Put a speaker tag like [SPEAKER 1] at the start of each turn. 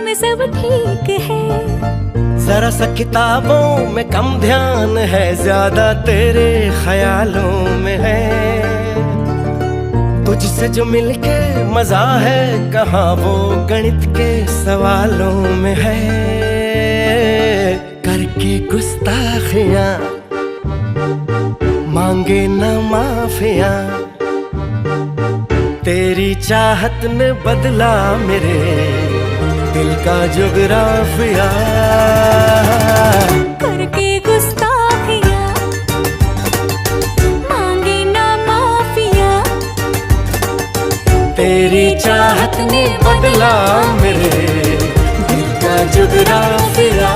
[SPEAKER 1] में सब ठीक है।
[SPEAKER 2] जरा सा किताबों में कम ध्यान है, ज्यादा तेरे ख्यालों में है। तुझसे जो मिलके मजा है, कहाँ वो गणित के सवालों में है। करके गुस्ताखियां मांगे न माफिया, तेरी चाहत ने बदला मेरे दिल का जुगराफिया।
[SPEAKER 1] करके गुस्ताखियां मांगे ना माफिया,
[SPEAKER 2] तेरी चाहत ने बदला मेरे दिल का जुगराफिया।